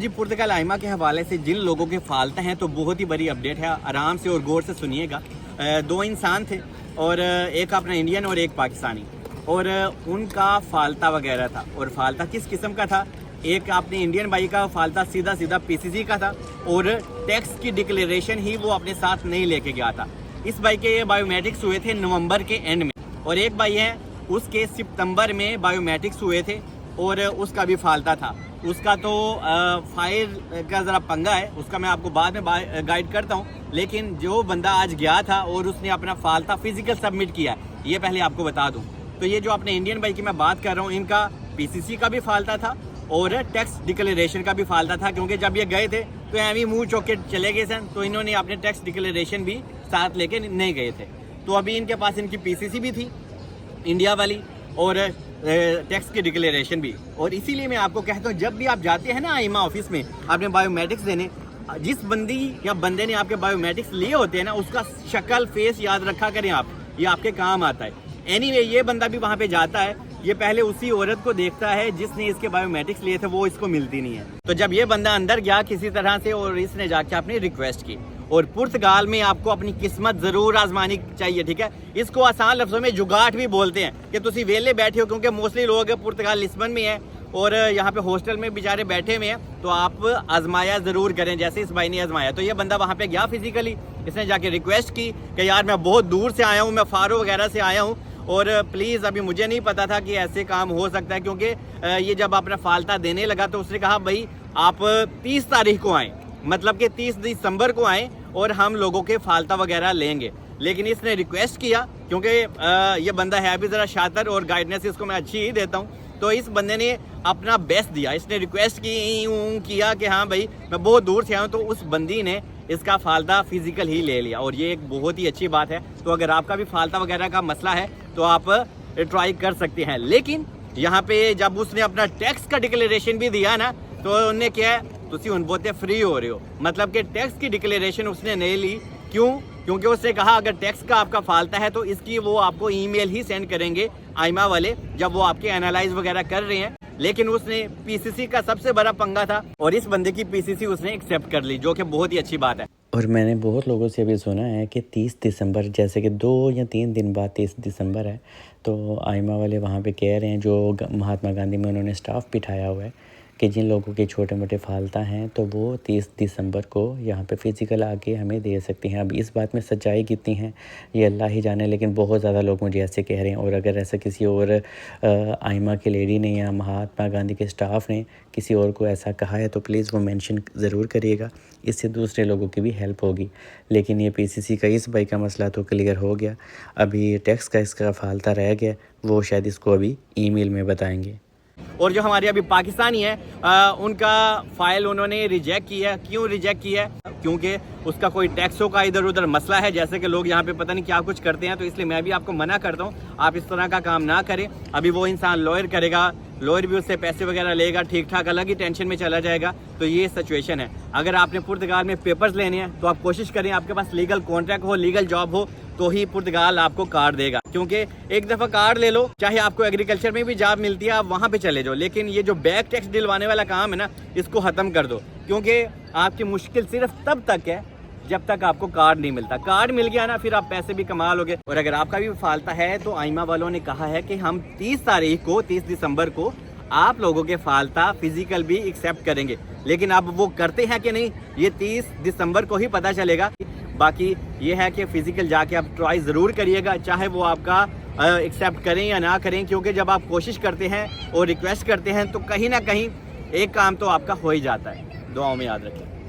جی पुर्तगाल आइमा के हवाले से जिन लोगों के फाल्ता हैं तो बहुत ही बड़ी अपडेट है, आराम से और गौर से सुनिएगा। दो इंसान थे और एक अपना इंडियन और एक पाकिस्तानी, और उनका फाल्ता वगैरह था। और फाल्ता किस किस्म का था? एक अपने इंडियन भाई का फाल्ता सीधा सीधा पीसीसी का था और टैक्स की डिक्लेरेशन ही वो अपने साथ नहीं लेके गया था। इस भाई के बायोमेट्रिक्स हुए थे नवंबर के एंड में, और एक भाई है उसके सितंबर में बायोमेट्रिक्स हुए थे और उसका भी फाल्ता था। उसका तो फाइल का ज़रा पंगा है, उसका मैं आपको बाद में गाइड करता हूँ। लेकिन जो बंदा आज गया था और उसने अपना फाल्ता फिजिकल सबमिट किया, ये पहले आपको बता दूँ। तो ये जो अपने इंडियन भाई की मैं बात कर रहा हूँ, इनका पीसीसी का भी फाल्ता था और टैक्स डिक्लेरेशन का भी फाल्ता था, क्योंकि जब ये गए थे तो एवं मुँह चौक के चले गए सन, तो इन्होंने अपने टैक्स डिक्लेरेशन भी साथ लेके नहीं गए थे। तो अभी इनके पास इनकी पीसीसी भी थी इंडिया वाली और टैक्स की डिक्लेरेशन भी। और इसीलिए मैं आपको कहता हूँ, जब भी आप जाते हैं ना आइमा ऑफिस में अपने बायोमेट्रिक्स देने, जिस बंदी या बंदे ने आपके बायोमेट्रिक्स लिए होते हैं ना, उसका शक्ल फेस याद रखा करें आप, ये आपके काम आता है। एनीवे, ये बंदा भी वहाँ पे जाता है, ये पहले उसी औरत को देखता है जिसने इसके बायोमेट्रिक्स लिए थे, वो इसको मिलती नहीं है। तो जब ये बंदा अंदर गया किसी तरह से और इसने जाके अपनी रिक्वेस्ट की, और पुर्तगाल में आपको अपनी किस्मत जरूर आजमानी चाहिए, ठीक है। इसको आसान लफ्जों में जुगाट भी बोलते हैं कि तुसी वेले बैठे हो, क्योंकि मोस्टली लोग पुर्तगाल लिस्बन में है और यहाँ पे हॉस्टल में बेचारे बैठे हुए हैं, तो आप आजमाया जरूर करें जैसे इस भाई ने आजमाया। तो ये बंदा वहाँ पे गया फिजिकली, इसने जाके रिक्वेस्ट की कि यार मैं बहुत दूर से आया हूँ, मैं फारो वगैरह से आया हूँ और प्लीज़ अभी मुझे नहीं पता था कि ऐसे काम हो सकता है, क्योंकि ये जब अपना फाल्ता देने लगा तो उसने कहा भाई आप 30 तारीख को आएँ, मतलब कि 30 दिसंबर को आएँ और हम लोगों के फाल्ता वगैरह लेंगे। लेकिन इसने रिक्वेस्ट किया, क्योंकि ये बंदा है भी ज़रा शातिर और गाइडनेस इसको मैं अच्छी ही देता हूँ, तो इस बंदे ने अपना बेस्ट दिया। इसने रिक्वेस्ट की किया कि हाँ भाई मैं बहुत दूर से आया हूँ, तो उस बंदी ने इसका फाल्ता फिजिकल ही ले लिया, और ये एक बहुत ही अच्छी बात है। तो अगर आपका भी फाल्ता वगैरह का मसला है तो आप ट्राई कर सकते हैं। लेकिन यहाँ पे जब उसने अपना टैक्स का डिक्लेरेशन भी दिया ना, तो उन्होंने क्या है, तुसी उन बोते फ्री हो रहे हो, मतलब कि टैक्स की डिक्लेरेशन उसने नहीं ली। क्यों? क्योंकि उसने कहा अगर टैक्स का आपका फाल्ता है तो इसकी वो आपको ईमेल ही सेंड करेंगे आइमा वाले, जब वो आपके एनालाइज वगैरह कर रहे हैं। लेकिन उसने पीसीसी का सबसे बड़ा पंगा था और इस बंदे की पीसीसी उसने एक्सेप्ट कर ली, जो कि बहुत ही अच्छी बात है। और मैंने बहुत लोगों से भी सुना है कि 30 दिसंबर, जैसे कि 2 या 3 दिन बाद 30 दिसंबर है, तो आइमा वाले वहाँ पे कह रहे हैं, जो महात्मा गांधी में उन्होंने स्टाफ बिठाया हुआ है, कि जिन लोगों के छोटे मोटे फाल्ता हैं तो वो 30 दिसंबर को यहाँ पे फ़िज़िकल आके हमें दे सकते हैं। अब इस बात में सच्चाई कितनी है ये अल्लाह ही जाने, लेकिन बहुत ज़्यादा लोग मुझे ऐसे कह रहे हैं। और अगर ऐसा किसी और आइमा के लेडी ने या महात्मा गांधी के स्टाफ ने किसी और को ऐसा कहा है तो प्लीज़ वो मेंशन ज़रूर करिएगा, इससे दूसरे लोगों की भी हेल्प होगी। लेकिन ये पीसीसी का इस भाई का मसला तो क्लियर हो गया, अभी टैक्स का इसका फाल्ता रह गया, वो शायद इसको अभी ईमेल में बताएंगे। और जो हमारे अभी पाकिस्तानी है, उनका फाइल उन्होंने रिजेक्ट किया। क्यों रिजेक्ट किया? क्योंकि उसका कोई टैक्सों का इधर उधर मसला है, जैसे कि लोग यहाँ पे पता नहीं क्या कुछ करते हैं। तो इसलिए मैं भी आपको मना करता हूँ, आप इस तरह का काम ना करें। अभी वो इंसान लॉयर करेगा, लॉयर भी उससे पैसे वगैरह लेगा, ठीक ठाक अलग ही टेंशन में चला जाएगा। तो ये सिचुएशन है। अगर आपने पुर्तगाल में पेपर्स लेने हैं तो आप कोशिश करें आपके पास लीगल कॉन्ट्रैक्ट हो, लीगल जॉब हो, तो ही पुर्तगाल आपको कार्ड देगा। क्योंकि एक दफ़ा कार्ड ले लो, चाहे आपको एग्रीकल्चर में भी जॉब मिलती है, आप वहाँ पे चले जाओ, लेकिन ये जो बैक टैक्स दिलवाने वाला काम है ना, इसको ख़त्म कर दो। क्योंकि आपकी मुश्किल सिर्फ तब तक है जब तक आपको कार्ड नहीं मिलता। कार्ड मिल गया ना, फिर आप पैसे भी कमा लोगे। और अगर आपका भी फाल्ता है तो आइमा वालों ने कहा है कि हम 30 तारीख को, 30 दिसंबर को आप लोगों के फाल्ता फिजिकल भी एक्सेप्ट करेंगे। लेकिन अब वो करते हैं कि नहीं, ये 30 दिसंबर को ही पता चलेगा। बाकी ये है कि फिजिकल जाके आप ट्राई ज़रूर करिएगा, चाहे वो आपका एक्सेप्ट करें या ना करें। क्योंकि जब आप कोशिश करते हैं और रिक्वेस्ट करते हैं तो कहीं ना कहीं एक काम तो आपका हो ही जाता है। दुआओं में याद रखें।